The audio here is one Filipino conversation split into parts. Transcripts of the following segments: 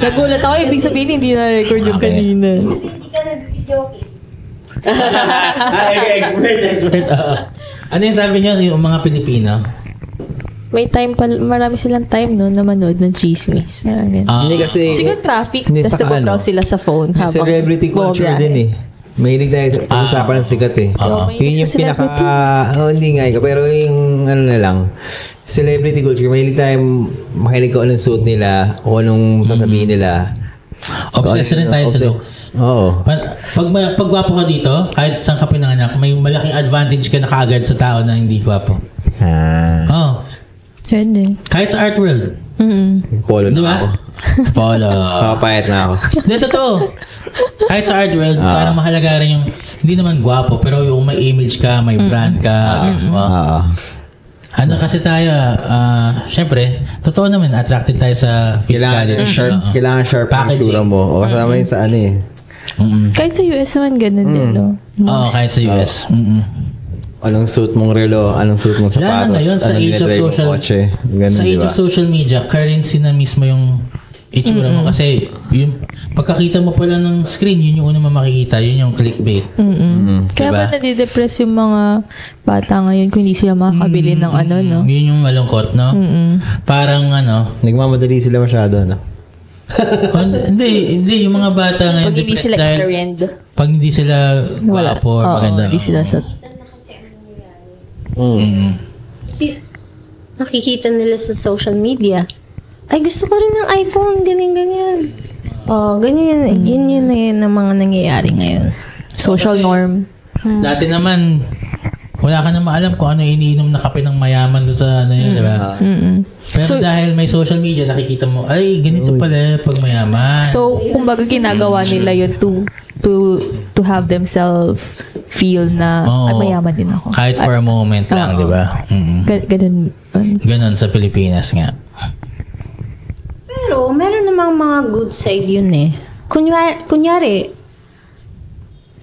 Nagulat ako, ibig sabihin hindi na-record yung kanina. Hindi ka nag-video, okay? Expert. Ano yung sabi niyo, yung mga Pilipino? May time pa, marami silang time no na manood ng chismis. Parang ganun. Hindi kasi... Siguro traffic, Hindi, tapos saka nagpo-browse sila sa phone habang celebrity culture bumabiyahe. din eh. Mahilig tayo pag-usapan ng sikat eh. Yun yung pinaka... hindi nga ikaw, pero yung ano na lang, celebrity culture, mahilig tayo makinig ko anong suit nila o anong sasabihin nila. Obsessed rin tayo sa looks. Oo. Pag gwapo ka dito, kahit saan ka pinanganak, may malaking advantage ka na kaagad sa tao na hindi gwapo. Oh. Pwede. Kahit sa art world. Polo na Di ba? ako. Polo. Papayat na ako. Hindi, totoo. Kahit sa art world, parang mahalaga rin yung, hindi naman gwapo, pero yung may image ka, may brand ka, gets mo? Ano kasi tayo, syempre, totoo naman, attracted tayo sa physicality. Kailangan sharp ang sura mo. O kasama yun sa ano eh. Kahit sa US naman, ganun din, no? Oo, kahit sa US. Anong suit mong relo, anong suit mong sapatos, Lalo na ngayon, sa age of social, sa age of social media, currency na mismo yung itsura mo. Kasi, yung pagkakita mo pala ng screen, yun yung unang makikita, yun yung clickbait. Kaya ba nadidepress yung mga bata ngayon kung hindi sila makakabili ng ano, no? Yun yung malungkot, no? Parang ano, nagmamadali sila masyado, no? Hindi, yung mga bata ngayon, Pag hindi sila trend. Pag hindi sila gwapo, maganda. Hindi sila sa... Kasi nakikita nila sa social media, ay gusto ko rin ng iPhone, ganyan. Oh, ganyan. Yun ang mga nangyayari ngayon. Social norm. Dati naman, wala ka na maalam kung ano iniinom na kape ng mayaman doon sa ano yun, di ba? Pero dahil may social media, nakikita mo, ay, ganito pala pag mayaman. So, kumbaga ginagawa nila yun to have themselves feel na ay, mayaman din ako. Kahit for a moment lang, di ba? Ganun. Ganon sa Pilipinas nga. Pero, meron namang mga good side yun eh. Kunyari,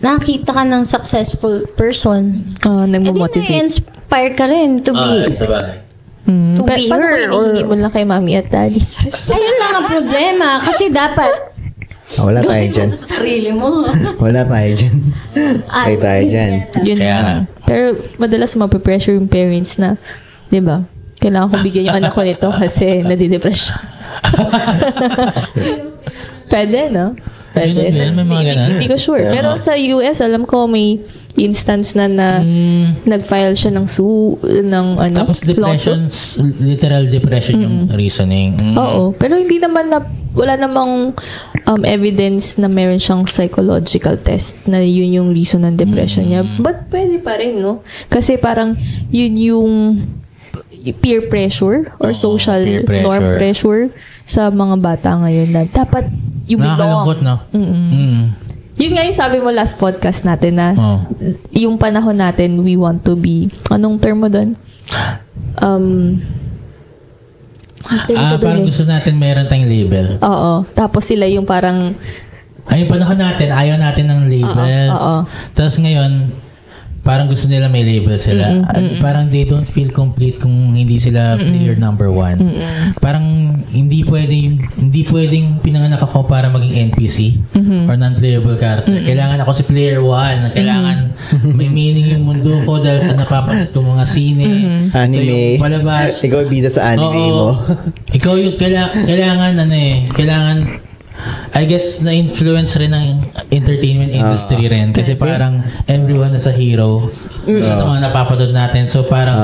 nakita ka ng successful person, nagmo-motivate. na-inspire ka rin to be to be her. Or hindi mo lang kay mami at daddy. Ayun lang ang problema. Kasi dapat wala tayo dyan. sa sarili mo. Wala tayo dyan. Ay tayo dyan. Yun Kaya na. Pero madalas mape-pressure yung parents na, di ba? Kailangan ko bigyan yung anak ko nito kasi nadidepress siya. Pwede, no? Pwede. May mga ganun. Hindi ko sure. Pero sa US, alam ko may instance na nag-file siya ng Tapos depression, literal depression yung reasoning. Oo. Pero hindi naman wala namang evidence na meron siyang psychological test na yun yung reason ng depression niya. But pwede pa rin, no? Kasi parang yun yung peer pressure or social norm pressure sa mga bata ngayon na dapat you belong. Nakakalungkot, no? Yun nga yung sabi mo last podcast natin na yung panahon natin, we want to be, anong term mo doon? Parang gusto natin meron tayong label. Oo. Tapos sila yung parang... Ay, yung panahon natin, ayaw natin ng labels. Tapos ngayon, parang gusto nila may label sila. Parang they don't feel complete kung hindi sila player number one. Parang hindi pwedeng pinanganak ako para maging NPC or non-playable character. Kailangan ako si player one. Kailangan may meaning yung mundo ko dahil sa napapanood ko mga sine. Anime. Yung palabas. Ikaw bida sa anime mo. Ikaw yung kailangan I guess na-influence rin ng entertainment industry rin kasi parang everyone is a hero sa mga napapanood natin. So parang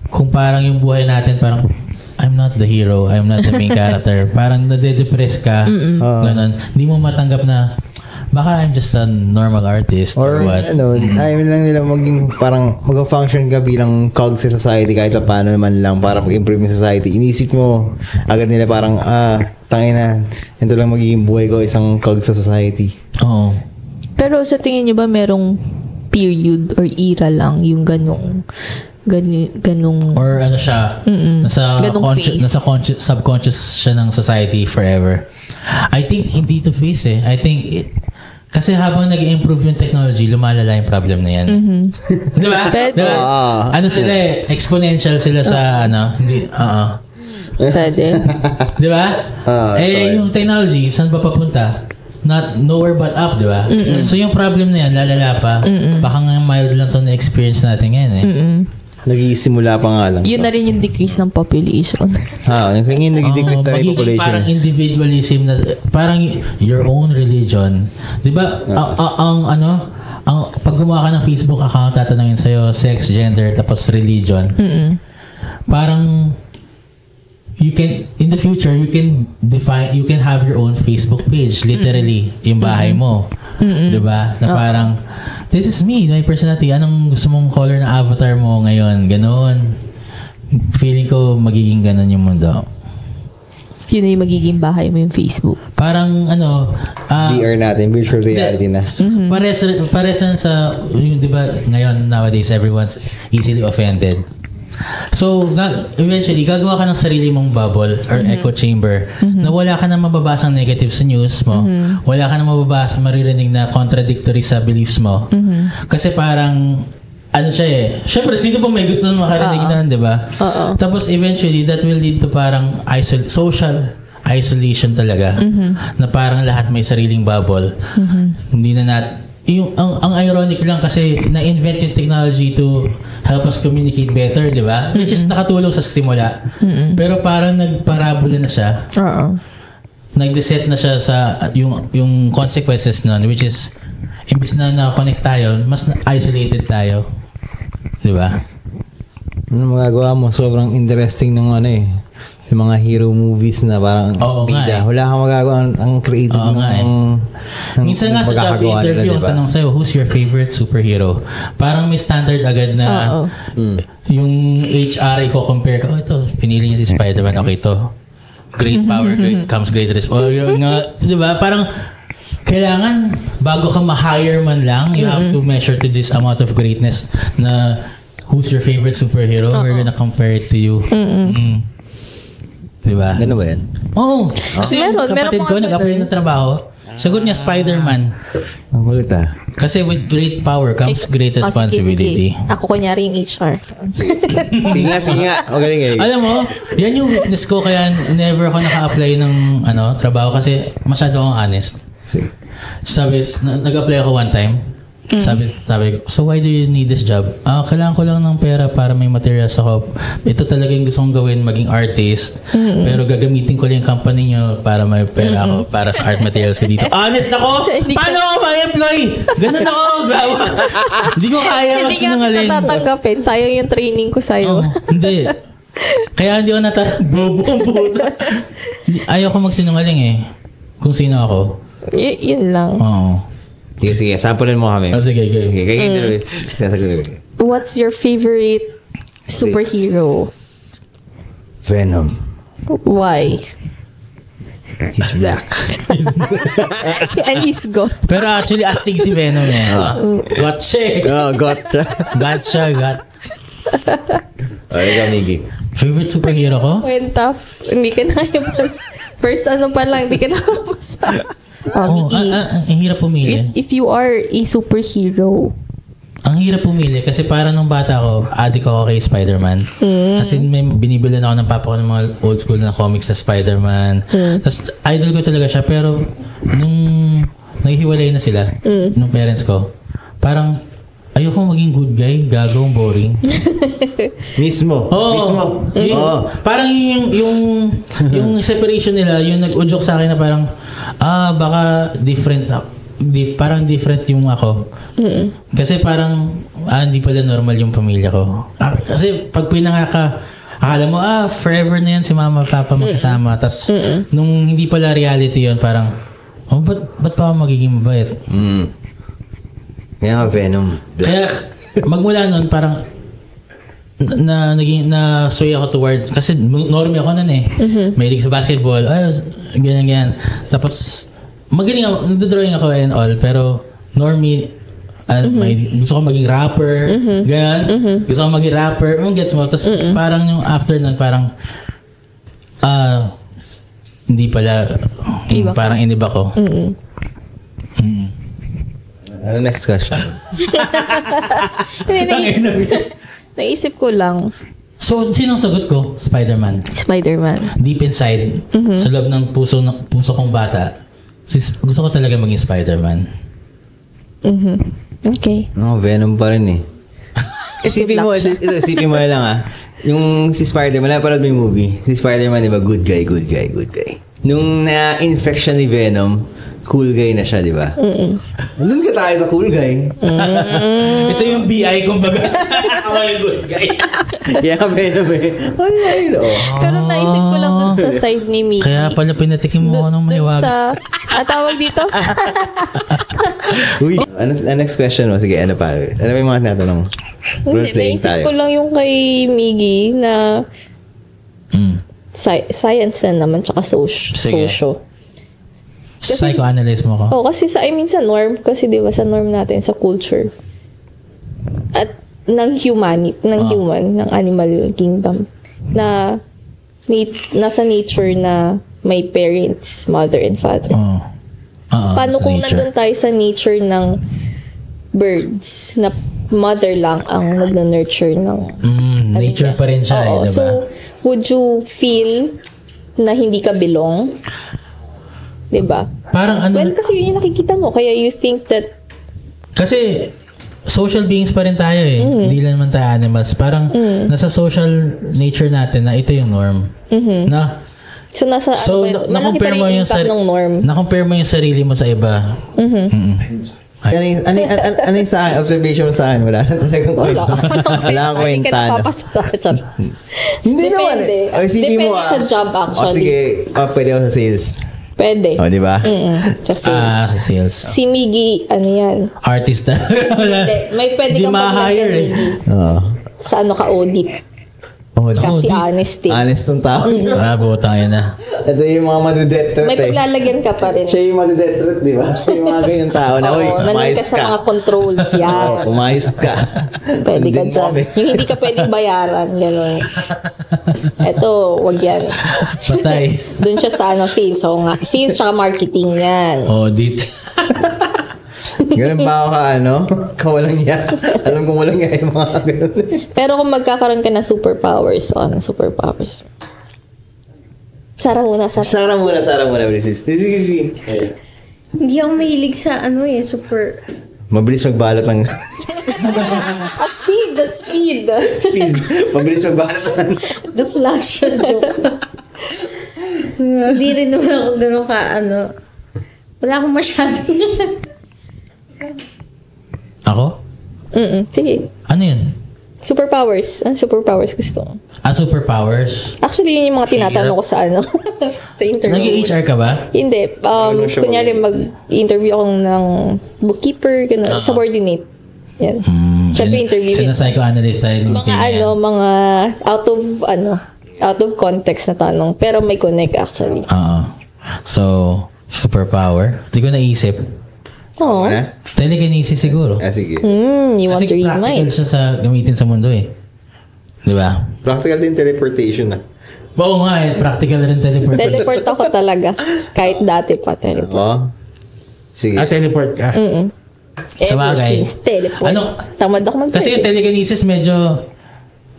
kung parang yung buhay natin parang I'm not the hero, I'm not the main character. Parang nade-depress ka. Ganun. Hindi mo matanggap na baka I'm just a normal artist or what. Ayaw lang nila parang mag-function ka bilang cog sa society kahit paano naman lang para mag-improve yung society. Inisip mo agad nila parang tangina, ito lang magiging buhay ko, isang cog sa society. Oo. Pero sa tingin niyo ba merong period or era lang yung ganong or ano siya nasa subconscious siya ng society forever. I think hindi to face I think kasi habang nag-improve yung technology, lumalala yung problem na yan. Di ba? Ano sila exponential sila sa hindi Pwede. Di ba? Okay. Yung technology, saan ba papunta? Not nowhere but up, di ba? So yung problem na yan, lalala pa. Baka nga mild lang to na experience natin ngayon eh. Nagsisimula pa nga lang. Yun na rin yung decrease ng population. Yung tingin nag-decrease na yung Magiging population. parang individualism na, parang your own religion. Di ba? Pag gumawa ka ng Facebook account, tatanungin sa'yo, sex, gender, tapos religion. Parang, you can, in the future, you can have your own Facebook page, literally, yung bahay mo. Di ba? Na parang, this is me, my personality. Anong gusto mong color na avatar mo ngayon? Ganon. Feeling ko, magiging ganon yung mundo. Yun na yung magiging bahay mo yung Facebook. Parang, VR natin, virtual reality na. Pares na sa, yung, di ba, ngayon, nowadays, everyone's easily offended. So, eventually, gagawa ka ng sarili mong bubble or echo chamber na wala ka na mababasang negative sa news mo. Wala ka na maririnig na contradictory sa beliefs mo. Kasi parang, ano siya eh. Siyempre, sino pa may gusto na makarinig na, di ba? Tapos, eventually, that will lead to parang social isolation talaga. Na parang lahat may sariling bubble. Hindi na ang ironic lang kasi na-invent yung technology to help us communicate better, di ba? Which is nakatulong sa simula. Pero parang nagparabola na siya. Nag-deset na siya sa yung consequences nun, which is imbis na na-connect tayo, mas isolated tayo. Di ba? Ano magagawa mo? Sobrang interesting ng yung mga hero movies na parang bida. Wala kang magagawa. Ang creative Minsan nga sa job interview, ang tanong sa'yo, who's your favorite superhero? Parang may standard agad na yung HR i-compare ka, ito, pinili niya si Spider-Man, okay to. Great power, comes great responsibility. Di ba? Parang kailangan, bago ka ma-hire man lang, you have to measure to this amount of greatness na who's your favorite superhero? We're gonna compare it to you. Diba? Gano'n ba yan? Oo. Kasi yung kapatid ko, nag-apply ng trabaho, sagot niya Spider-Man. Ang kulit Kasi with great power comes great responsibility. Sige. Ako kunyari yung HR. Sige nga. Magaling. Alam mo, yan yung weakness ko, kaya never ako naka-apply ng trabaho kasi masyado akong honest. Sige. Sabi, nag-apply ako one time. Sabi ko, so why do you need this job? Kailangan ko lang ng pera para may materials ako. Ito talaga yung gusto kong gawin, maging artist. Pero gagamitin ko lang yung company nyo para may pera ako para sa art materials ko dito. Honest ako? Paano ako ma-employ? Ganun ako, gawa. Hindi ko kaya magsinungaling. Hindi ka tatanggapin. Sayang yung training ko sa'yo. Hindi. Kaya hindi ako bobo ang puta. Ayaw ko magsinungaling eh. Kung sino ako. Yun lang. Oo. Sige. Sampulin mo kami. Sige. What's your favorite superhero? Venom. Why? He's black. And he's gone. Pero actually, astig si Venom eh. Gotcha. Gotcha. Ikaw, Miggy. Favorite superhero ko? Kwenta. Hindi ka na first pa lang, hindi ka na Ang hirap pumili. If you are a superhero. Ang hirap pumili kasi para nung bata ko, addict ako kay Spider-Man. As in, may binibilan ako ng papa ko ng mga old school na comics na Spider-Man. Tapos, idol ko talaga siya. Pero, nung naghiwalay na sila, nung parents ko, parang, ayoko maging good guy, gagawang boring. Mismo. Parang yung separation nila, yung nag-udyok sa akin na parang, baka different parang different yung ako. Kasi parang, hindi pala normal yung pamilya ko. Kasi pag pinanganak ka, akala mo, forever na yan si mama at papa magkasama. Tapos, nung hindi pala reality yun, parang, ba't pa ako magiging mabait? Kaya nga Venom. Black. Kaya, magmula nun, parang, na sway ako toward, kasi normie ako nun eh. Mahilig sa basketball, ganyan. Tapos, magaling ako, nagdodrawing ako and all, pero normie, gusto ko maging rapper, ganyan. Gusto ko maging rapper, gets mo. Tapos, parang yung after nun, parang, hindi pala, parang iniba ko. Ano next question? Naisip ko lang. So, sinong sagot ko? Spider-Man. Spider-Man. Deep inside, sa loob ng puso kong bata, gusto ko talaga maging Spider-Man. Okay. Venom pa rin eh. Isipin mo lang yung si Spider-Man, napanood mo yung movie. Si Spider-Man, di ba, good guy. Nung na-infection ni Venom, cool guy na siya, di ba? Nandun ka tayo sa cool guy. Ito yung BI, kumbaga. Ako yung good guy. Kaya ka Venom eh. Pero naisip ko lang dun sa side ni Mickey. Kaya pala pinatikim mo ako ng maniwag. Tawag dito? Uy, next question mo? Sige, ano pa? Ano ba yung mga tinatanong? Hindi, naisip ko lang yung kay Miggy na science na naman, tsaka Sige. socio. Psychoanalyst mo ko. Kasi sa norm, kasi di ba sa norm natin, sa culture, at ng human, ng animal kingdom, na nasa nature na may parents, mother and father. Paano kung nandun tayo sa nature ng birds, na mother lang ang nag-nurture ng... nature pa rin siya, diba? So, would you feel na hindi ka belong? Diba? Parang ano... Well, kasi yun yung nakikita mo. Kaya you think that... Kasi, social beings pa rin tayo eh. Hindi lang naman tayo animals. Parang, nasa social nature natin na ito yung norm. Na? So, malaki pa rin yung impact ng norm. Na-compare mo yung sarili mo sa iba. Ano yung sa akin? Observation mo sa akin? Wala na talagang kwento. Wala kang kwenta. Hindi naman eh. Depende sa job actually. Sige, pwede ako sa sales. Pwede. Di ba? Sa sales. Sa sales. Si Miggy, ano yan? Artist na. Hindi. May pwede Di kang ma-hire eh. Sa ka-audit. Kasi honesty. Honest ng tao. Butang yun na. Ito yung mga madidetrot May paglalagyan ka pa rin. Siya yung madidetrot, di ba? Siya yung mga ganyang tao na, uy, nandun umayos ka sa ka. mga controls yan. Umayos ka. Pwede ka Sundin mo dyan. kami. Yung hindi ka pwedeng bayaran. Gano'n. Eto, wag yan. Patay. Doon siya sa sales. Oo nga. Sales tsaka marketing yan. Audit. Ganun ba ako kawalang niya. Alam kong walang niya yung mga ganun. Pero kung magkakaroon ka ng superpowers, superpowers. Sara muna. Sara muna, Brisis. Hindi ako mahilig sa super... Mabilis magbalot ng... The speed. Mabilis magbalot ng... The flash joke. Hindi rin naman ako gano'n wala akong masyadong... Ako? Sige. Ano yun? Superpowers. Superpowers gusto ko. Superpowers? Actually, yun yung mga tinatanong ko sa sa interview. Nag-HR ka ba? Hindi. Kunyari mag-interview ako ng bookkeeper, subordinate. Yan. Siyempre interview. Psychoanalyst tayo. Mga out of context na tanong. Pero may connect actually. So, superpower? Hindi ko naisip. Oo. Telekinesis siguro. Sige. You want to read practical minds. siya sa gamitin sa mundo eh. Di ba? Practical din teleportation Oo nga eh. Practical rin teleport. Teleport ako talaga. Kahit dati pa teleport. Sige. Teleport ka. Sa Ever bagay. since teleport. Tamad ako mag-teleport. Kasi yung telekinesis medyo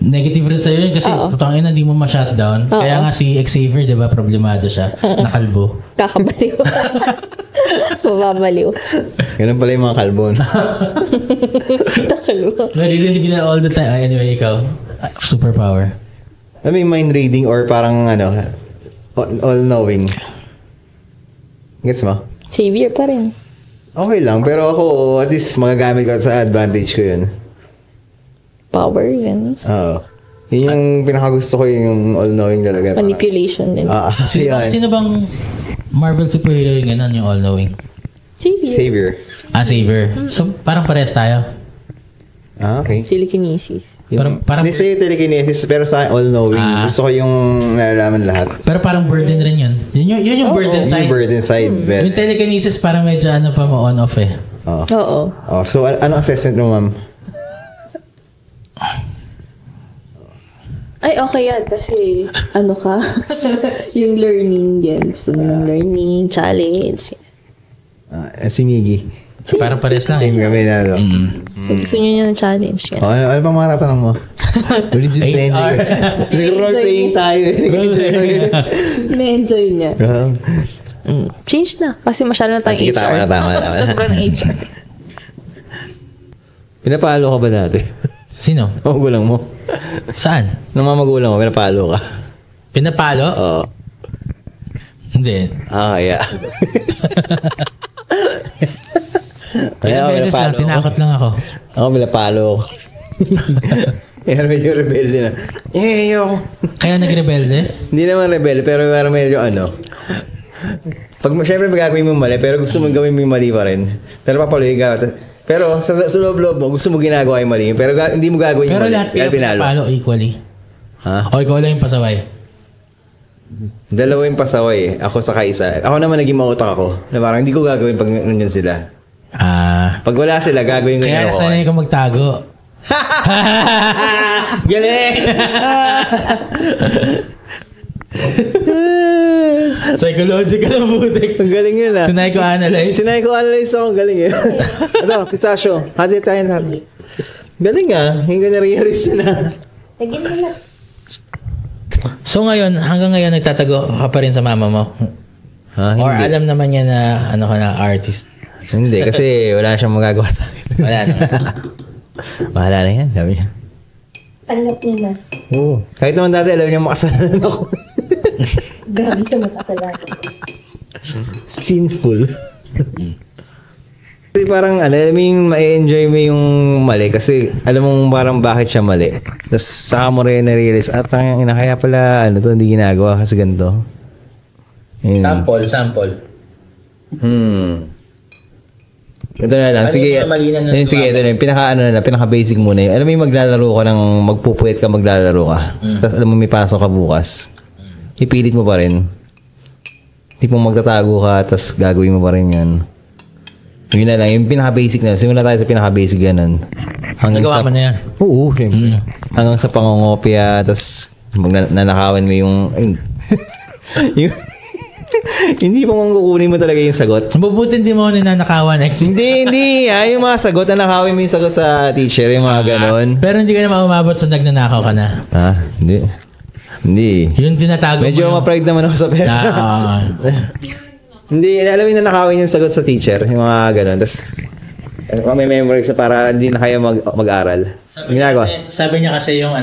negative rin sa'yo yun kasi kung ina di mo ma-shutdown. Kaya nga si Xavier, di ba, problemado siya. Nakalbo. Kakabaliw. Mababaliw. Ganun pala yung mga kalbon. Takalo. Naririnig na all the time. Anyway, ikaw. Superpower. May mind reading or parang all-knowing. Gets mo? Xavier pa rin. Okay lang. Pero ako, at least magagamit ko sa advantage ko yun. Power, yan. Oo. Yun yung pinakagusto ko yung all-knowing talaga. Manipulation din. Sino bang Marvel superhero yung ganun, yung all-knowing? Xavier. Xavier. So, parang parehas tayo. Okay. Telekinesis. Parang Hindi sa'yo telekinesis, pero sa akin all-knowing. Gusto ko yung nalalaman lahat. Pero parang burden rin yun. Yun yung burden side. Yung burden side. Yung telekinesis parang medyo pa ma-on-off eh. Oo. So, ano assessment mo, ma'am? Ay, okay yan. Kasi, ka? Yung learning yan. Gusto mo ng learning, challenge. Si Miggy. Parang pares lang Same kami na, no? Kung gusto nyo niya ng challenge. Yan. Ano pang mga tatanong mo? HR. Nag-role-playing tayo eh. Na-enjoy niya. Change na. Kasi masyado na tayong Sige, HR. tama. Sobrang HR. Pinapalo ka ba dati? Sino? Magulang mo. Saan? Nung mga magulang mo, pinapalo ka. Pinapalo? Oo. Hindi. Kaya. Ilang beses lang, tinakot lang ako. Ako, pinapalo ko. Pero medyo rebelde na. Ayoko. Kaya nagrebelde? Hindi naman rebelde, pero parang medyo Siyempre magagawin mo mali, pero gusto mo gawin mo yung mali pa rin. Pero papaluin ka. Pero sa loob-loob mo, gusto mo ginagawa yung mali. Pero hindi mo gagawin yung Pero mali. lahat pinapalo equally. Ha? O ikaw lang yung pasaway? Dalawa yung pasaway eh. Ako sa kaisa. Ako naman naging mautak ako. Na parang hindi ko gagawin pag nandyan sila. Pag wala sila, gagawin ko Kaya nasanay ka magtago. Galing! Psychological ang butik. Ang galing yun ah. Sinay-ko-analyze ako, ang galing yun. Ito, pistachio. Hati tayo na. Galing ah. Hindi ko na-realize na. Lagyan mo na. So ngayon, hanggang ngayon nagtatago ka pa rin sa mama mo? Ha? Or Hindi. alam naman niya na ano ka na artist? Hindi, kasi wala siyang magagawa sa akin. Wala na. Bahala na yan, sabi niya. Tanggap niya na. Oo. Kahit naman dati, alam niya makasalanan ako. Grabe sa makasalanan. Sinful. Kasi parang, alam mo yung ma-enjoy mo yung mali kasi alam mong parang bakit siya mali. Tapos saka mo rin na-realize, ang ina, kaya pala, hindi ginagawa kasi ganito. Yun. Sample. Ito na lang. Ano Sige. yung mali na Sige, ito na. Pinaka-basic muna yun. Alam mo yung maglalaro ka magpupuyat ka maglalaro ka. Tapos alam mo may pasok ka bukas. Ipilit mo pa rin. Hindi pong magtatago ka, tapos gagawin mo pa rin yan. Yun na lang. Yung pinaka-basic na. Simula tayo sa pinaka-basic ganun. Nagawa mo na yan? Oo, syempre. Hanggang sa pangongopya, tapos nanakawan mo yung hindi mo kukunin mo talaga yung sagot. Mabuti hindi mo ninanakawan. Hindi. Yung mga sagot, nanakawin mo yung sagot sa teacher, yung mga ganon. Pero hindi ka na umabot sa nagnanakaw ka na. Hindi. Yung tinatago Medyo mo ma-pride naman ako sa pera. Hindi, alam mo yung nanakawin yung sagot sa teacher, yung mga ganon. Tapos, may memories na para hindi na kayo mag-aral. Sabi niya kasi yung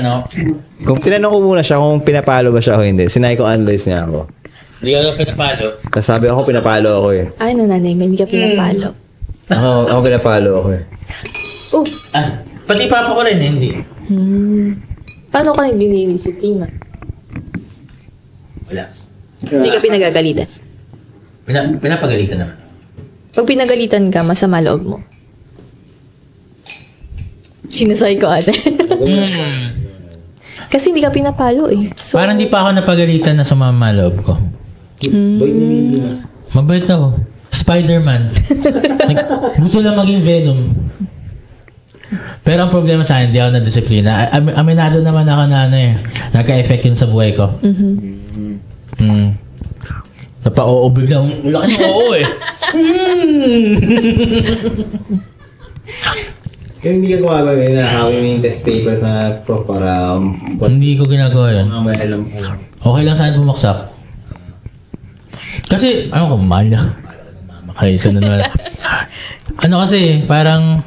Kung tinanong ko muna siya kung pinapalo ba siya o hindi, sinay-ko-analyze niya ako. hindi ka pinapalo. Tapos sabi ako, pinapalo ako eh. Ay, nanay mo, hindi ka pinapalo. Ako pinapalo ako eh. Oh, Pati papa ko rin, hindi. paano ka nagdinidisiplina? Wala. Hindi ka pinagagalitan. Pinapagalitan naman. Pag pinagalitan ka, masama loob mo. Sinasay ko ate. Kasi hindi ka pinapalo eh. So, Parang di pa ako napagalitan na sumama loob ko. Mabait ako. Spider-Man. Gusto lang maging Venom. Pero ang problema sa akin, di ako na-disiplina. Aminado naman ako na nagka-effect yun sa buhay ko. Napa-oo biglang. Laki ng oo eh. Kaya hindi ka gumagawa ngayon na nakawin mo yung test papers na prof para Hindi ko ginagawa yun. may alam ko. Okay lang saan bumaksak. Kasi, mahal na. Ay, ito na naman. Kasi, parang,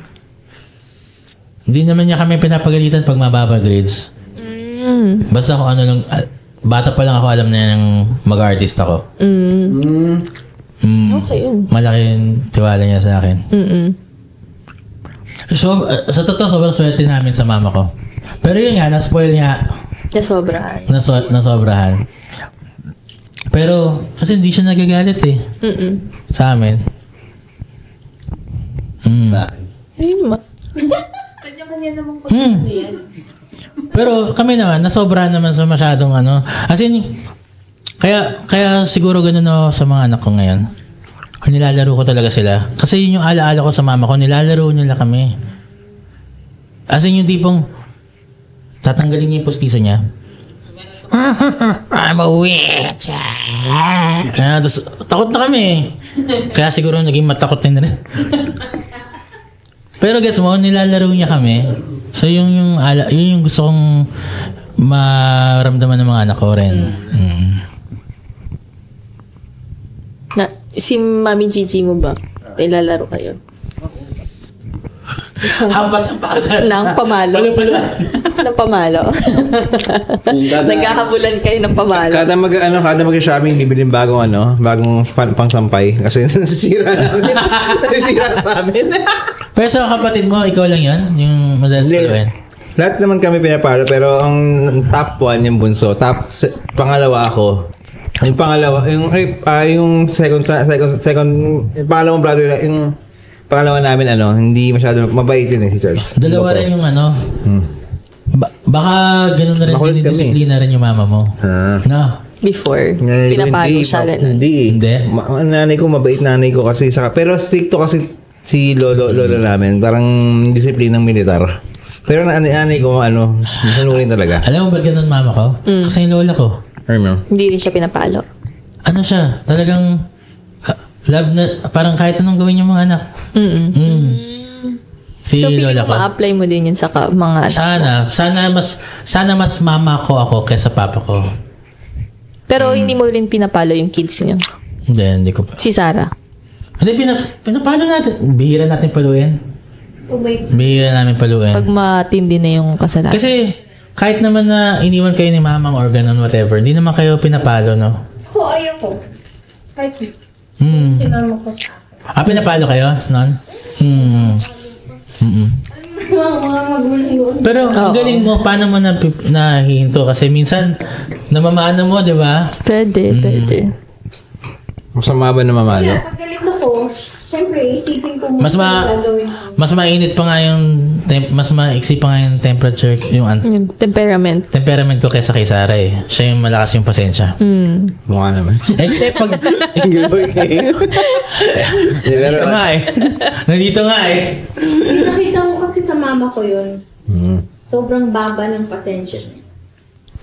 hindi naman niya kami pinapagalitan pag mababa grades. Basta kung lang, bata pa lang ako, alam na yung mag-artist ako. okay yun. Malaki yung tiwala niya sa akin. So, sa totoo, sobrang swerte namin sa mama ko. Pero yun nga, na-spoil niya. Nasobrahan. Nasobrahan. Pero, kasi hindi siya nagagalit eh. Sa amin. Ayun ma. Pero kami naman, nasobrahan naman sa masyadong As in, kaya siguro ganun ako sa mga anak ko ngayon. Nilalaro ko talaga sila. Kasi yun yung alaala ko sa mama ko, nilalaro nila kami. As in yung tipong, tatanggalin niya yung postiso niya. I'm a witch. Tapos, takot na kami. Kaya siguro naging matakot din rin. Pero guess mo, nilalaro niya kami. So yung gusto kong maramdaman ng mga anak ko rin. Na, si Mami Gigi mo ba? Ilalaro kayo? Hampas-hampasan. Nang pamalo. Nang pamalo. Naghahabulan kayo ng pamalo. Kada mag-shopping, bibilin bagong pang-sampay. Kasi nasisira sa amin. Pero sa kapatid mo, ikaw lang yun? Yung madalas paluin? Lahat naman kami pinapalo, pero ang top 1 yung bunso. Pangalawa ako. Yung pangalawa, yung second, yung pangalawang brother, yung pangalawa namin, hindi masyado, mabait yun si Charles. Dalawa rin yung baka ganun na rin, dinidisiplina rin yung mama mo. No? Before, pinapalo siya ganun. Hindi. Nanay ko, mabait nanay ko kasi, pero stricto kasi si lolo namin, parang disiplinang militar. Pero nanay ko, masanurin talaga. Alam mo ba ganun mama ko? Kasi yung lola ko. Hindi rin siya pinapalo. Ano siya? Talagang love na, parang kahit anong gawin yung mga anak. Si So, feeling lola mo ko. ma-apply mo din yun sa mga anak. Sana mas mama ko ako kaysa papa ko. Pero hindi mo rin pinapalo yung kids niyo. Hindi ko pa. Si Sarah. Hindi, pinapalo natin. Bihira natin paluin. Bihira namin paluin. Pag matindi na yung kasalanan. Kasi, kahit naman na iniwan kayo ni mamang or ganun, whatever, hindi naman kayo pinapalo, no? Ayaw ko. Kahit sinama ko siya. Pinapalo kayo, non? Mga magulang yun. Pero, ang galing mo, paano mo nahihinto? Kasi minsan, namamana mo, di ba? Pwede. Masama ba na mamalo? Pag galit ako, syempre, isipin ko Mas mainit pa nga yung mas maiksi pa nga yung temperature, yung Yung temperament. temperament ko kaysa kay Sarah eh. Siya yung malakas yung pasensya. Mukha naman. Except pag Pero, nandito nga eh. Nakita ko kasi sa mama ko yun. Sobrang baba ng pasensya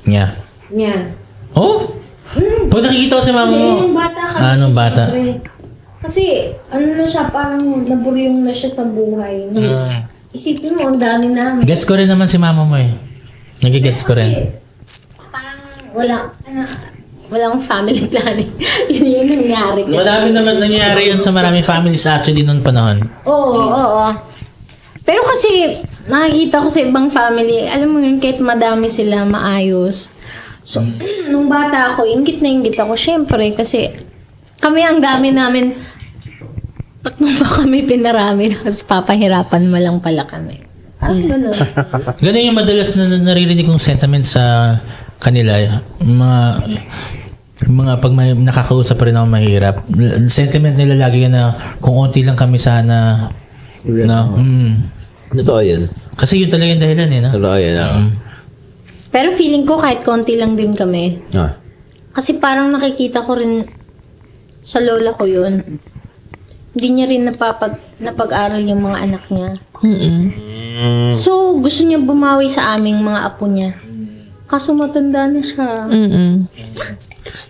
niya. Yeah. Oh? Pag nakikita ko si mama mo. Nung bata kami. Nung bata? syempre. Kasi, na siya, parang naburyong na siya sa buhay. Isipin mo, ang dami namin. Gets ko rin naman si mama mo eh. Nagigets ko rin. Kasi, parang walang family planning. Yun yung nangyari. Madami naman nangyari yun sa maraming families actually noong panahon. Oo. Pero kasi, nakikita ko sa ibang family, alam mo yun, kahit madami sila maayos. So, nung bata ako, inggit na inggit ako, syempre, kasi kami ang dami namin, ba't mo ba kami pinarami, tapos papahirapan mo lang pala kami. Ganun. Ganun yung madalas na naririnig kong sentiment sa kanila. Mga pag may nakakausap pa rin ako mahirap. Sentiment nila lagi yan na kung onti lang kami sana. No? Totoo yan. Kasi yun talaga yung dahilan eh. No? Totoo yan. Pero feeling ko kahit konti lang din kami. Kasi parang nakikita ko rin sa lola ko yun. Hindi niya rin napag-aral yung mga anak niya. So, gusto niya bumawi sa aming mga apo niya. Kaso matanda na siya.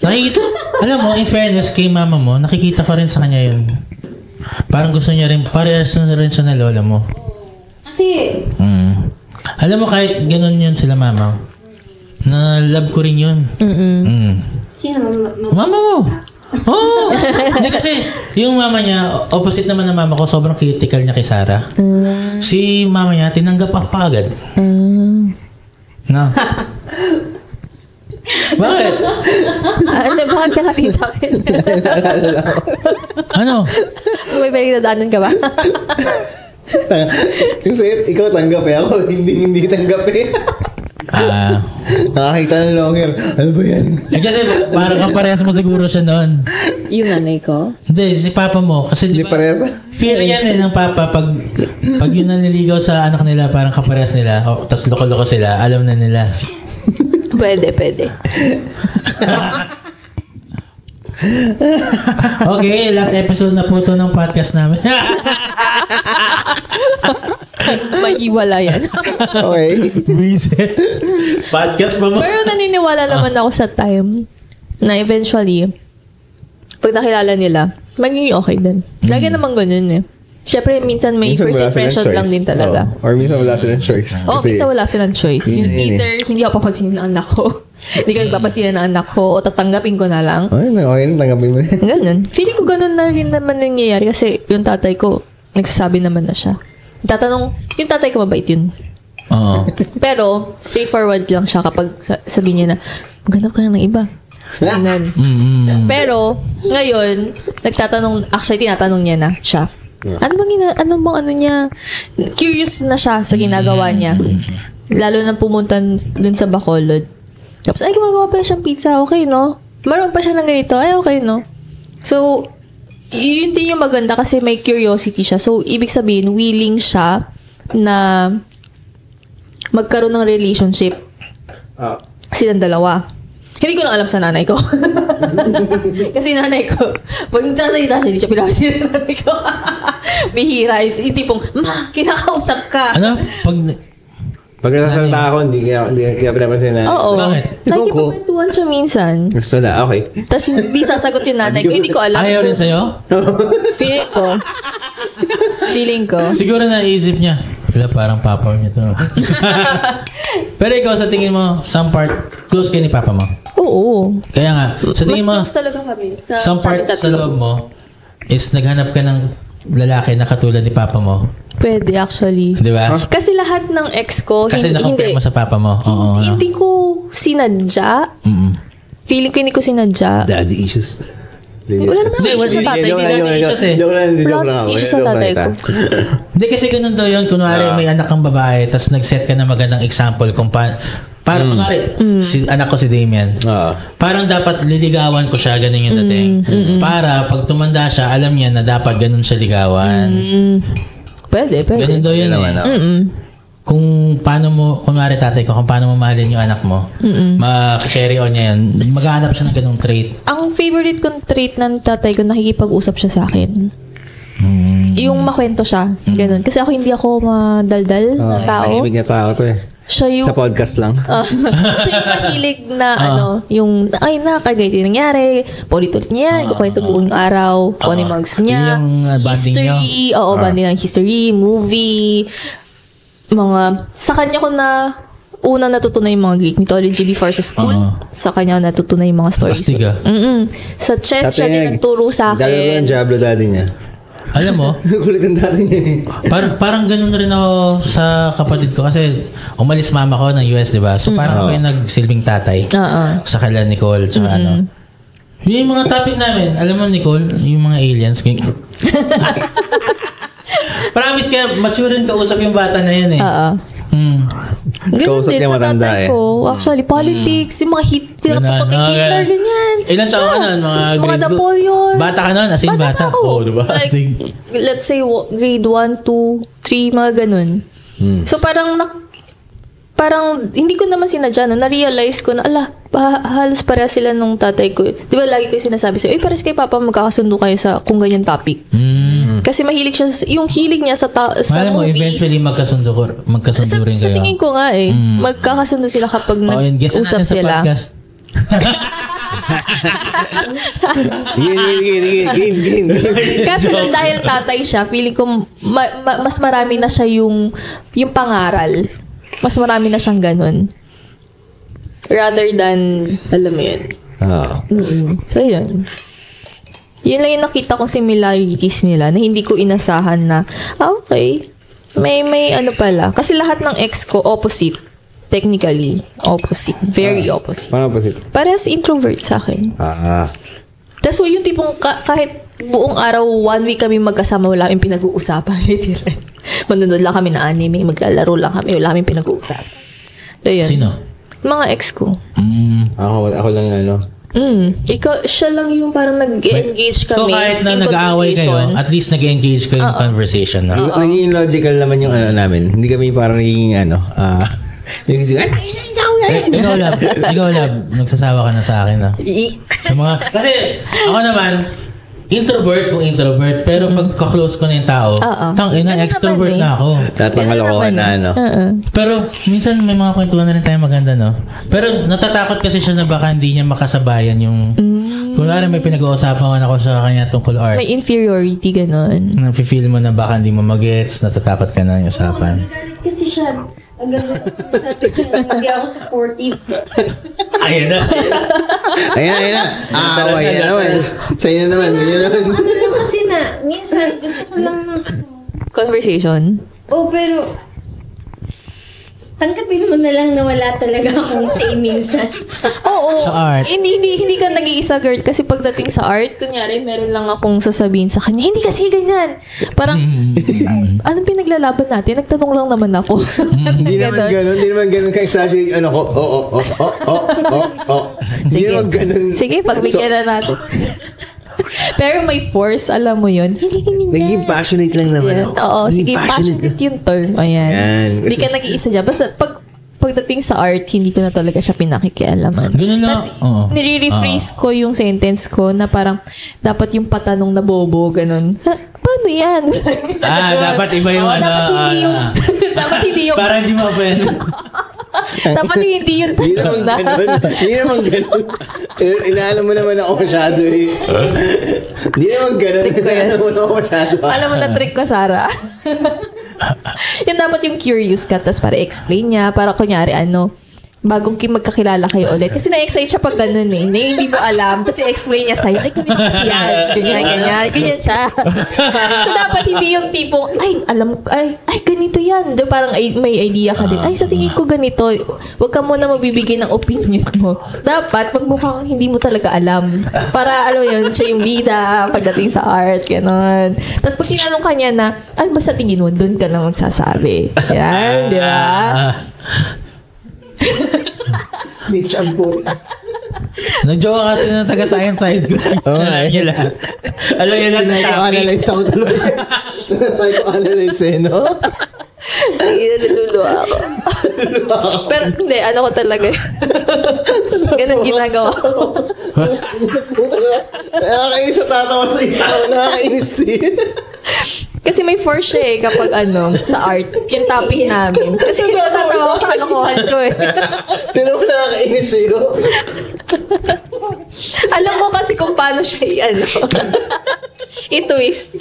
Nakikita, alam mo, in fairness kay mama mo, nakikita ko rin sa kanya yun. Parang gusto niya rin, parehas na rin siya na lola mo. Kasi, Alam mo, kahit ganun yun sila mama, na love ko rin yun. sino Mama mo! Oh! Hindi kasi, yung mama niya, opposite naman ng mama ko, sobrang critical niya kay Sarah. Si mama niya, tinanggap ako agad. No? Bakit? Bakit ka natin sa akin? Ano? May pinagdadaanan ka ba? Yung sa'yo, ikaw tanggap eh. Ako, hindi tanggap eh. Nakakita ng longer. Ano ba yan? Kasi parang kaparehas mo siguro siya noon. Yung nanay ko? Hindi, si papa mo. Kasi Hindi di ba, parehas. fear yan eh ng papa. Pag yun naniligaw sa anak nila, parang kaparehas nila. Tapos loko-loko sila, alam na nila. Pwede. Okay, last episode na po to ng podcast namin. May iwala yan. Okay. Reset. Podcast pa mo. Pero naniniwala naman ako sa time na eventually, pag nakilala nila, magiging okay din. Lagi naman ganun eh. Syempre, minsan may Minsan first wala silang impression choice. lang din talaga. Or minsan wala silang choice. Minsan wala silang choice. Yun, Either hindi ako papansinin ng anak ko, hindi ko nagpapansinin ng anak ko, o tatanggapin ko na lang. Okay na, tanggapin mo rin. Ganun. Feeling ko ganun na rin naman nangyayari kasi yung tatay ko, nagsasabi naman na siya. Yung tatay ko mabait yun. Oo. Pero, straightforward lang siya kapag sabihin niya na, maghanap ka na ng iba. Ganun. Pero, ngayon, tinatanong niya na siya. Ano bang niya? Curious na siya sa ginagawa niya. Lalo na pumunta dun sa Bacolod. Tapos, ay, gumagawa pala siyang pizza. Okay, no? Maroon pa siya ng ganito. Ay, okay, no? So, yun din yung maganda kasi may curiosity siya. So, ibig sabihin, willing siya na magkaroon ng relationship. Silang dalawa. Hindi ko na alam sa nanay ko. Kasi nanay ko, pag nagsasalita siya, hindi siya pinapansin ng nanay ko. Bihira. Yung tipong, ma, kinakausap ka. Ano? Pag nasasalita ako, hindi kaya pinapansin na. Oo. Bakit? Nakikipagkwentuhan siya minsan. Gusto na, okay. Tapos hindi sasagot yung nanay ko. Hindi ko alam. Ayaw rin sa'yo? Feeling ko. Siguro naisip niya. Wala, parang papa niya to. Pero ikaw, sa tingin mo, some part, close kayo ni papa mo? Oo. Kaya nga, sa tingin mo, mas close talaga kami. some part sa loob mo is naghanap ka ng lalaki na katulad ni papa mo. Pwede actually. Di ba? Kasi lahat ng ex ko, Kasi na-compare mo sa papa mo. Oo. hindi ko sinadya. Feeling ko hindi ko sinadya. Daddy issues. Wala naman Hindi, issue sa tatay ko. Joke lang ako. Issue sa tatay ko. Hindi kasi ganun daw yun. Kunwari may anak kang babae tapos nag-set ka ng magandang example kung parang kunwari, anak ko si Damian. Parang dapat liligawan ko siya, ganun yung dating. Para pag tumanda siya, alam niya na dapat ganun siya ligawan. Pwede. Ganun daw yun Kung paano mo, kunwari tatay ko, kung paano mo mahalin yung anak mo, maka-carry on niya yun, maghahanap siya ng ganung trait. Ang favorite kong trait ng tatay ko, nakikipag-usap siya sa akin. Yung makwento siya. Ganun. Kasi ako hindi ako madaldal na tao. Mahimik na tao to eh. Siya yung... Sa podcast lang. Siya yung mahilig na yung, ay ganito yung nangyari, paulit-ulit niya, kukwento buong araw, kung ano yung mga gusto niya, Yung bonding history, bonding ng history, movie, sa kanya ko na unang natutunan yung mga Greek mythology before sa school. Sa kanya ko natutunan yung mga stories. Astig ah. Sa chess, siya din nagturo sa Dalawa akin. ng Diablo daddy niya. Alam mo, Kulit ang daddy niya eh. parang ganun rin ako sa kapatid ko kasi umalis mama ko ng US, di ba? So parang ako yung nagsilbing tatay sa kala Nicole, tsaka ano. Yung mga topic namin, alam mo Nicole, yung mga aliens. Promise kaya mature rin kausap yung bata na yun eh. Ganun Kausap din niya sa matanda tatay eh. ko. Actually, politics, yung mga Hitler, ganyan. Ilan taon ka nun? Mga grade school? Napoleon. Bata ka nun? As in bata? ako. Oo, diba? Like, let's say, grade 1, 2, 3, mga ganun. So, parang hindi ko naman sinadya na na-realize ko na, halos pareha sila nung tatay ko. Di ba lagi ko sinasabi sa'yo, pares kay Papa magkakasundo kayo sa kung ganyan topic. Kasi mahilig siya, yung hilig niya sa Alam mo, movies. eventually magkasundo rin kayo. Sa tingin ko nga magkakasundo sila kapag nag-usap sila. Game. Kasi lang dahil tatay siya, feeling ko mas marami na siya yung pangaral. Mas marami na siyang ganun. Rather than, alam mo yun. So, yun. Yun lang yung nakita kong similarities nila na hindi ko inasahan na, okay, may ano pala. Kasi lahat ng ex ko, opposite. Technically, opposite. Very opposite. Paano opposite? Parehas introvert sa akin. Tapos yung tipong kahit buong araw, 1 week kami magkasama, wala kaming pinag-uusapan. Manunod lang kami na anime, maglalaro lang kami, wala kaming pinag-uusapan. So, yun. Sino? Mga ex ko. Ako lang ano. Siya lang yung parang nag-engage kami. So kahit na in nag-aaway kayo, conversation. at least nag-engage kayo in conversation. No? Naging logical naman yung ano namin. Hindi kami parang naging Ikaw lab, nagsasawa ka na sa akin na. Sa mga, kasi ako naman, introvert kung introvert, pero pagka-close ko na yung tao, extrovert na ako. Tatangal ako na ano. Pero minsan may mga kwentuhan na rin tayo maganda, no? Pero natatakot kasi siya na baka hindi niya makasabayan yung Kunwari may pinag-uusapan ako sa kanya tungkol art. May inferiority, ganun. Nafe-feel mo na baka hindi mo mag-gets, natatakot ka na yung usapan. Nagalit kasi siya. Agad sabi ko, hindi ako supportive. Ayun na. Ayun na. Ayan naman. Sa'yo na naman. Kasi minsan gusto ko lang ng Conversation. pero tanggapin mo na lang na wala talaga akong say minsan. Oo. Sa art. Hindi ka nag-iisa, girl. Kasi pagdating sa art, kunyari, meron lang akong sasabihin sa kanya, hindi kasi ganyan. Parang, anong pinaglalaban natin? Nagtanong lang naman ako. Hindi naman ganun ka-exaggerate. Ano ko? Hindi naman ganun. Sige, pagbigyan na natin. Pero may force, alam mo yun. Hindi ganyan. Naging passionate lang naman Yan. ako. Oo, Naging sige, passionate yung term. Ayan. Yan. Hindi ka nag-iisa dyan. Basta pagdating sa art, hindi ko na talaga siya pinakikialaman. Ganun lang. Tapos, nire-rephrase ko yung sentence ko na parang dapat yung patanong na bobo, ganun. Paano yan? Dapat iba yung Dapat hindi yung para hindi mo pwede. dapat hindi yung Hindi naman ganun. Hindi naman ganun. Inaalam mo naman ako masyado eh. Hindi naman ganun. Inaalam mo naman ako masyado. Alam mo na trick ko, Sarah. Yun dapat yung curious ka, tapos para explain niya, para kunyari bagong magkakilala kayo ulit. Kasi na-excite siya pag ganun eh. Na hindi mo alam. Tapos i-explain niya sa'yo, ay, ganyan kasi yan. Ganyan siya. So, dapat hindi yung tipong, ganito yan. Diba, parang may idea ka din. Ay, sa tingin ko ganito. Huwag ka muna magbibigay ng opinion mo. Dapat, magmukhang hindi mo talaga alam. Para, yun, siya yung bida pagdating sa art, gano'n. Tapos pag tinanong kanya na, basta tingin mo, doon ka na magsasabi. Yan, di ba? Snitch ang puta. Nag-joke kasi ng taga-science high school. Alam niyo lahat. Alam niyo lahat na topic. Psychoanalyze ako tuloy. Psychoanalyze no? Naluluwa ako. Pero hindi, ko talaga. Ganun ginagawa ko. Nakakainis sa tatawa sa ikaw. Nakakainis Kasi may force siya kapag sa art, yung topic namin. Kasi natatawa ko sa kalokohan ko eh. Tinan mo nakakainis sa'yo. Alam mo kasi kung paano siya i-twist.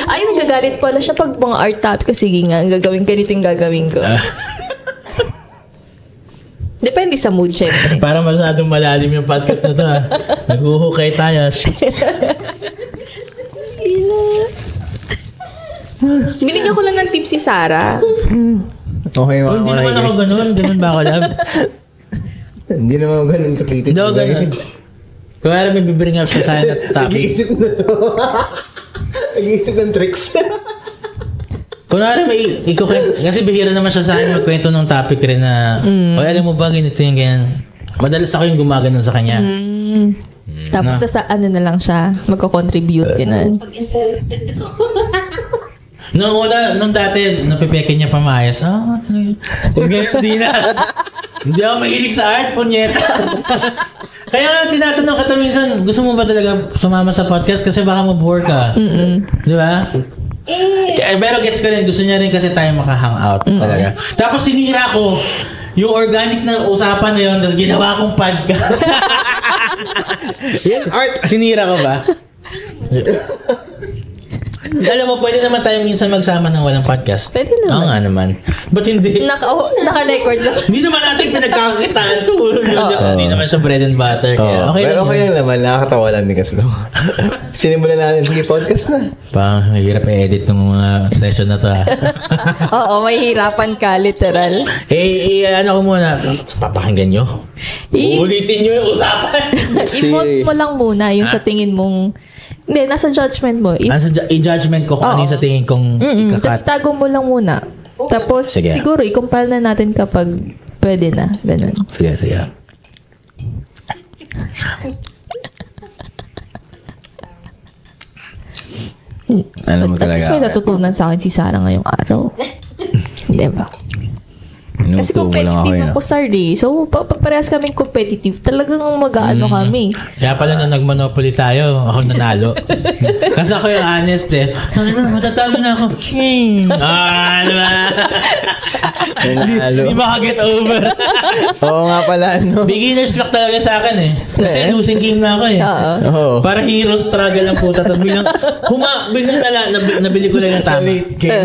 Ay, nagagalit pala siya pag mga art topic ko. Sige nga, ganito yung gagawin ko. Depende sa mood, syempre. Para masyadong malalim yung podcast na to ha. Nag-uhukay tayo. Binigyan ko lang ng tips si Sarah. Okay, Hindi naman ako ganun. Ganun ba ako, lab? Hindi naman ako ganun kakitin. Hindi ako ganun. Kung alam may bibring up siya sa akin at topic. Nag-iisip ng tricks. Kung alam may kasi bihira naman siya sa akin magkwento ng topic rin na alam mo ba ganito yung ganyan. Madalas ako yung gumaganon sa kanya. Tapos sa na lang siya magko-contribute ganun. Pag-interested ako. Nung dati, napipeke niya pa maayos. Kung ngayon, hindi ako mahilig sa art, punyeta. Kaya nga, tinatanong ka minsan, gusto mo ba talaga sumama sa podcast kasi baka mabore ka? Di ba? Pero gets ko rin, gusto niya rin kasi tayo maka-hangout talaga. Tapos sinira ko yung organic na usapan na yun, tapos ginawa kong podcast. Yes, art. Sinira ko ba? Alam mo, pwede naman tayo minsan magsama ng walang podcast. Pwede naman. Oo nga naman. Ba't hindi? Naka-record lang. Hindi naman natin pinagkakakitaan to. Hindi naman siya bread and butter. Kaya okay Pero lang okay lang naman. Nakakatawa lang din kasi ito. Sinimulan natin. Sige, podcast na. Parang mahirap i-edit ng mga session na to. Oo, may hirapan ka, literal. Ano ko muna. Papakinggan nyo. Uulitin nyo yung usapan. I-vote mo lang muna yung sa tingin mong hindi, nasa judgment mo. I-judgment ko kung ano yung sa tingin kong Tapos itago mo lang muna. Tapos Sige. siguro i-compile na natin kapag pwede na. Ganun. Sige. Alam mo At least talaga. may natutunan sa akin si Sarah ngayong araw. Di ba? Kasi competitive ako, Sardi. So, pag parehas kaming competitive, talagang mag-aano kami. Kaya pala nung nag-monopoly tayo, ako nanalo. Kasi ako yung honest eh. Matatalo na ako. Diba? Nanalo. Di makaget over. Oo nga pala, no? Beginner's luck talaga sa akin eh. Kasi losing game na ako eh. Oo. Para hero struggle lang puta. Tapos biglang, biglang nabili ko lang yung tama. Late game.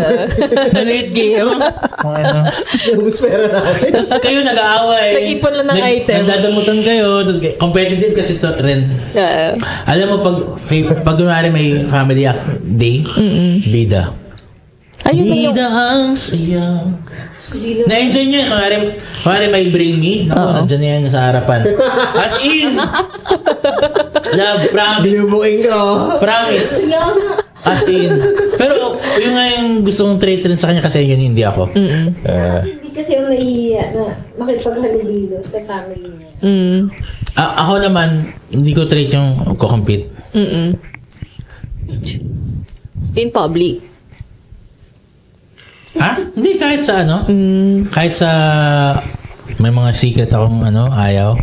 Na-late game. Kung ano. Ubus pera natin. Tapos kayo nag-aaway. Nag-ipon lang ng item. Nagdadamutan kayo. Tapos competitive kasi to rin. Alam mo, pag kunwari may family day, bida. Ayun na yung... Bida ang saya. Na-enjoy nyo yun. Kunwari may bring me. Naku, nandiyan na yan sa harapan. As in! Love, promise. Binubuking ko. Promise. As in. Pero yung nga yung gusto kong trait rin sa kanya kasi yun hindi ako. Hindi kasi ako nahihiya na makipaghalubilo sa family niya. Ako naman, hindi ko trait yung ko-compete. In public. Ha? Hindi, kahit sa ano. Kahit sa may mga secret akong ayaw.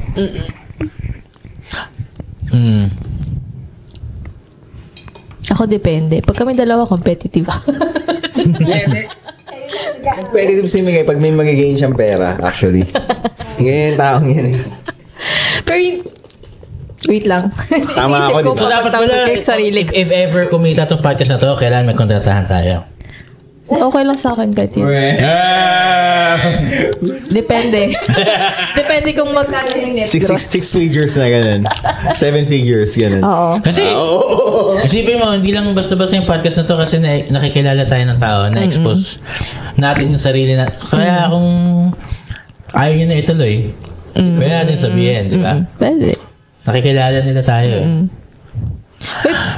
Ako depende. Pag kami dalawa, competitive ako. Competitive si Miguel pag may magigain siyang pera, actually. Ngayon yung taong yan eh. Pero wait lang. Tama ako, Inisip ko di ba? So dapat pag pala, tapos sarili. if ever kumita itong podcast na to, kailangan may kontratahan tayo. Okay lang sa akin kahit yun. Depende. Depende kung magkano yung net gross. Six figures na ganun. 7 figures, ganun. Oo. Kasi, isipin mo, hindi lang basta-basta yung podcast na to kasi nakikilala tayo ng tao, na-expose natin yung sarili na. Kaya kung ayaw nyo na ituloy, pwede natin sabihin, di ba? Pwede. Nakikilala nila tayo.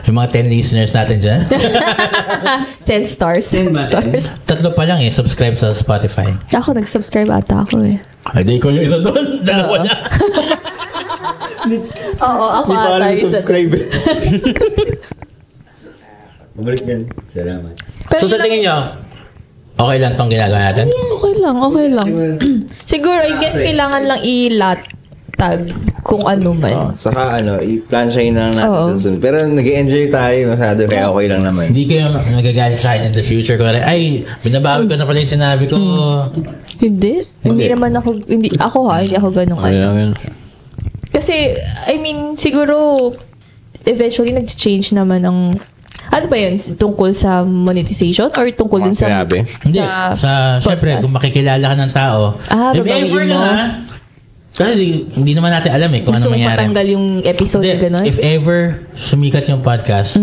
Yung mga 10 listeners natin dyan. Send stars. Send stars. 3 pa lang subscribe sa Spotify. Ako, nag-subscribe ata ako eh. Ay, di ko yung isa doon. Dalawa na. Oo, ako Hindi pa ata alam isa. subscribe. Mabalik yan. Salamat. Pero So sa tingin nyo, okay lang tong ginagawa natin? Okay lang. Siguro, I guess kailangan lang i-tag kung ano man. Saka i-plansyahin na lang natin Oo. sa sunod. Pero nag-enjoy tayo masyado kaya okay lang naman. Hindi kayo nagagalit sa akin in the future. Kung ay, binabawi ko na pala yung sinabi ko. Hindi. Hindi naman ako, hindi ako ganun Okay lang yan. Kasi, I mean, siguro, eventually, nag-change naman ang, ano ba yun? Tungkol sa monetization? Or tungkol dun sa... Sinabi? Hindi. Siyempre, kung makikilala ka ng tao, if babawiin ever mo. na, kasi hindi naman natin alam kung Gusto ano mong mangyari. patanggal yung episode na gano'n? If ever sumikat yung podcast,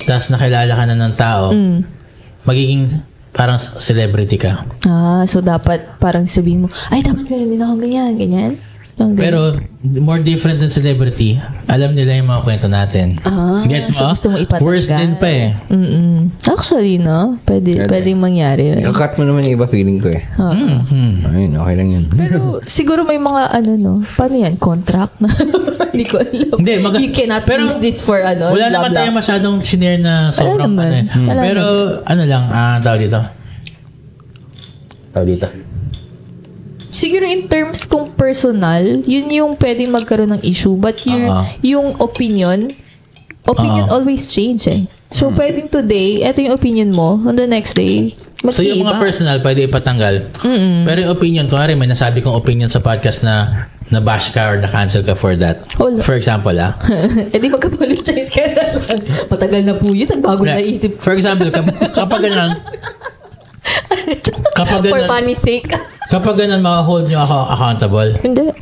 tapos nakilala ka na ng tao, magiging parang celebrity ka. So dapat parang sabihin mo, ay, dapat meron din ako ganyan. Pero more different than celebrity, alam nila yung mga kwento natin. Gets mo? So gusto mo ipatanggal. Worse din pa eh. Actually, no? Pwedeng mangyari. Ikakat mo naman yung iba feeling ko eh. Ayun, okay lang yun. Pero siguro may mga paano yan? Contract na? Hindi ko alam. Hindi, You cannot use this for Wala blah, naman blah. tayo masyadong shinare na sobrang naman. Wala Pero tawag dito. Siguro in terms kung personal, yun yung pwedeng magkaroon ng issue. But yung opinion always change eh. So, pwedeng today, eto yung opinion mo, on the next day, So yung mga personal, pwede ipatanggal. Pero yung opinion, kunwari may nasabi kong opinion sa podcast na na-bash ka or na-cancel ka for that. Wala. For example, Eh di mag-apologize ka na lang. Matagal na po yun, nagbago na isip. For example, kapag ganun, For funny sake. kapag ganun, maka-hold nyo ako accountable. Hindi.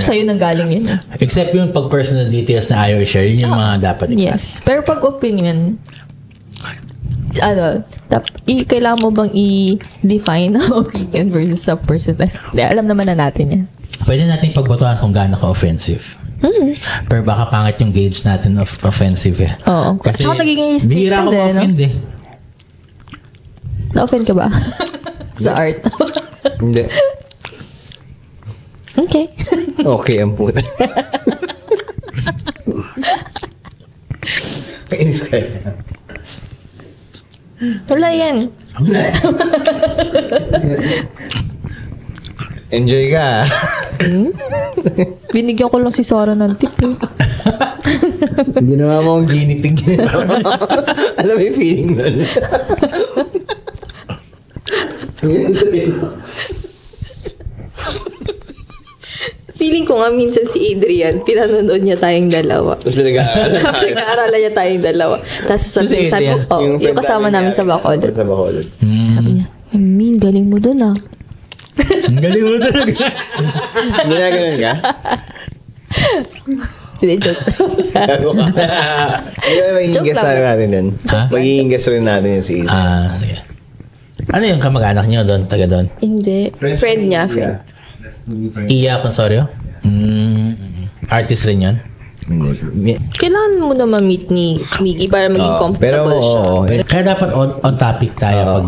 Sa'yo nang galing yun. Except yung pag personal details na ayaw i-share, yun yung mga dapat Yes. Pero pag opinion, kailangan mo bang i-define ang opinion versus sa personal? Hindi, alam naman na natin yan. Pwede natin pagbotohan kung gaano ka-offensive. Pero baka pangit yung gauge natin of offensive eh. Oo. Kasi Tsaka nagiging restricted bihira ako ma-offend eh. Na-offend ka ba? Sa art? Hindi. Okay. Okay, ang puta. Kainis ka. Wala yan. Enjoy ka. Binigyan ko lang si Sarah ng tip eh. Ginawa mo ang guinea pig. Alam mo yung feeling nun? Feeling ko nga minsan si Adrian, pinanonood niya tayong dalawa. Tapos pinag-aaralan tayo. Pinag-aaralan niya tayong dalawa. Tapos sabi ko, yung kasama namin sa Bacolod. Sa Bacolod. Sabi niya, Min, galing mo dun ah. Galing mo talaga. Ginaganon ka? Hindi, joke. Gago ka. Magiging Joke guest lang. natin yun. Ha? Magiging guest rin natin yun si Adrian. Sige. Ano yung kamag-anak niyo doon? Taga doon? Hindi. Friend niya. Friend. Iya Consorio? Artist rin yun? Kailangan mo na ma-meet ni Miggy para maging comfortable Pero, siya. Kaya dapat on topic tayo pag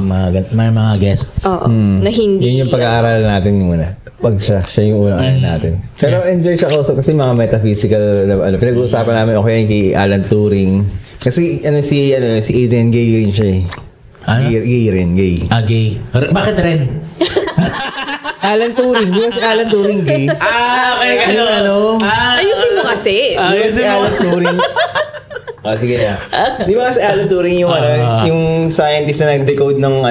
may mga guest. Oo. Na hindi. Yun yung pag-aaralan natin muna. Pag siya yung unang ano natin. Pero enjoy siya kausap kasi mga metaphysical pinag-uusapan namin okay kay Alan Turing. Kasi si Aiden gay rin siya eh. Ano? Gay rin. Gay. Bakit rin? Alan Turing. Di ba si Alan Turing gay? Okay. Ayusin mo kasi. Si Alan Turing. Sige na. Di ba si Alan Turing yung yung scientist na nag-decode ng yung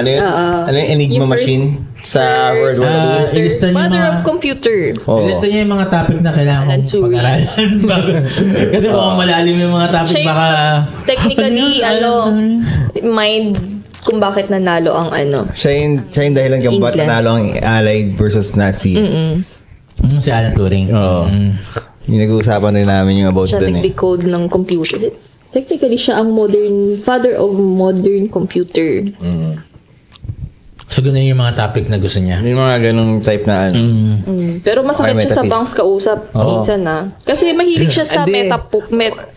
Enigma Yung first- machine sa World War II? ilista niyo Father mga- of computer. Oo. Ilista niya yung mga topic na kailangan Alan mong Turing. pag-aralan. Kasi mukhang malalim yung mga topic. Siya yung Baka... technically, mind kung bakit nanalo ang Siya yung dahilan kung ba't England. nanalo ang Allied versus Nazi. si Alan Turing. Oo. Yung nag-uusapan rin namin yung about siya dun eh. nag-decode ng computer. Technically, siya ang father of modern computer. So, ganun yung mga topic na gusto niya. Yung mga ganong type na Pero masakit Okay, siya sa bangs kausap minsan na. Kasi mahilig siya sa Hindi.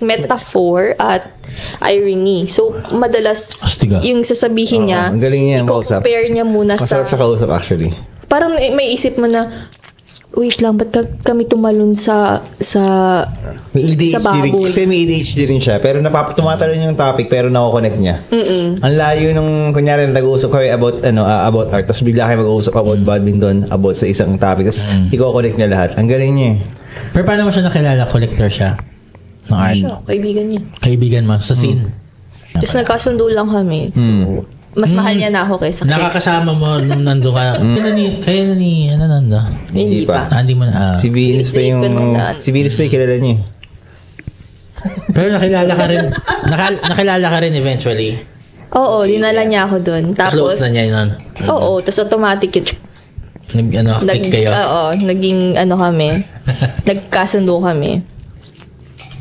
metaphor at irony. So, madalas Astiga. yung sasabihin niya, ang galing niya ang kausap. i-compare niya muna sa... Masarap siya kausap actually. Parang may isip mo na, wait lang, ba't kami tumalon sa May ADHD Sa rin. baboy. Kasi may ADHD rin siya. Pero tumatalon yung topic pero nako-connect niya. Ang layo nung, kunyari nag-uusap kayo about art. Tapos bigla kayo mag-uusap about badminton, about sa isang topic. Tapos i-connect niya lahat. Ang galing niya eh. Pero paano mo siya nakilala? Collector siya ng art. siya, kaibigan niya. Kaibigan mo sa scene. Tapos nagkasundo lang kami. So, mas mahal niya na ako kaysa Chris. Nakakasama mo nung nandun ka. Kaya na ni, ano nando? Hindi pa. Hindi mo na. Si Venus pa yung... Pinagdaan. Si Venus pa yung kilala niya eh. Pero nakilala ka rin. Nakilala ka rin eventually. Oo, dinala niya ako dun. Tapos, Close na niya yun. oo, tapos automatic yun. Click kayo. Oo, naging kami. Nagkasundo kami.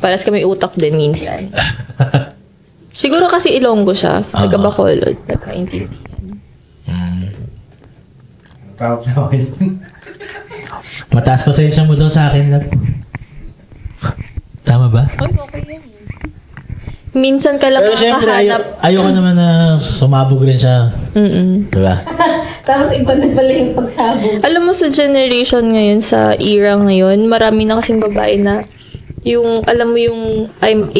Paras kami utak din minsan. Siguro kasi Ilonggo siya. Taga Bacolod. Nagkaintindihan. Mataas pasensya mo daw sa akin. Lab. Tama ba? Ay, okay yan. Minsan ka lang Pero syempre, makakahanap. ayoko naman na sumabog rin siya. Diba? Tapos iba na pala yung pagsabog. Alam mo sa generation ngayon, sa era ngayon, marami na kasing babae na yung, alam mo yung an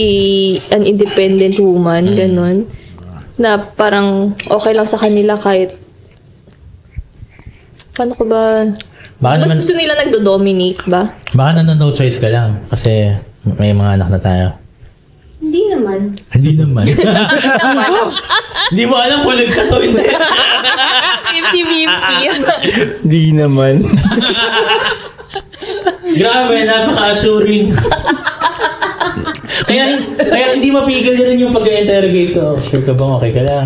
independent woman, ganun. Na parang okay lang sa kanila kahit paano ko ba? Baka Mas naman, gusto nila nagdo-dominate ba? baka no choice ka lang. Kasi may mga anak na tayo. Hindi naman. Hindi naman. Hindi mo alam kung ligtas o hindi. 50-50. Di naman. Grabe, napaka-assuring. kaya hindi mapigil rin yung pag-interrogate ko. Sure ka bang okay ka lang?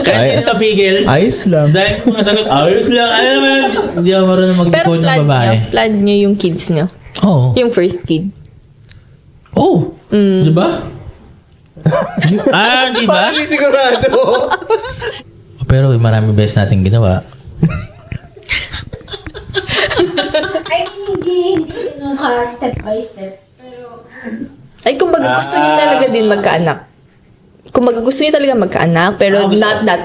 Kaya hindi rin mapigil. Ayos lang. Dahil mga sagot, ayos lang. Alam mo yun, hindi ako marunong Pero mag-decode ng babae. plan niya yung kids niya. Oo. Yung first kid. Oh. Di ba? Di ba? Parang hindi sigurado. Pero marami beses natin ginawa. Ay, hindi ganun ka step by step. Pero, Ay, kumbaga gusto niyo talaga din magkaanak. Kumbaga gusto niyo talaga magkaanak, pero Gusto not that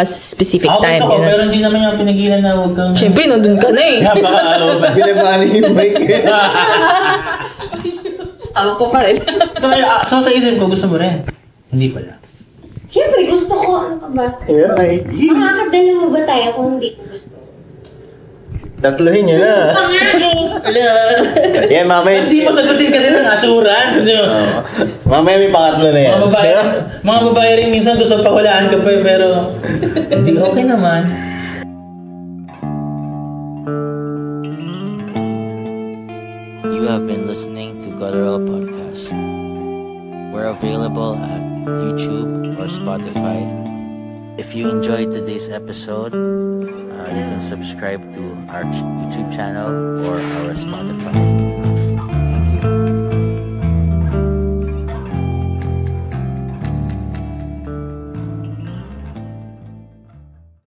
specific Ako time. gusto ko, Ganun. pero hindi naman yung pinagilan na huwag kang... Siyempre, nandun ka na eh. Napaka-araw ba? Pinabali yung mic. Ako pa rin. So sa isip ko, gusto mo rin? Hindi pala. syempre gusto ko, ano ka ba? Ay. Makakadala mo ba tayo kung hindi ko gusto? Tatluhin nyo na. Yan, mamaya. Hindi mo sagutin kasi ng assurance. Mamaya may pangatlo na yan. Mga babae rin minsan gusto pahulaan ka pa pero hindi okay naman. You have been listening to Guttural Podcast. We're available at YouTube or Spotify. If you enjoyed today's episode, you can subscribe to our YouTube channel or our Spotify.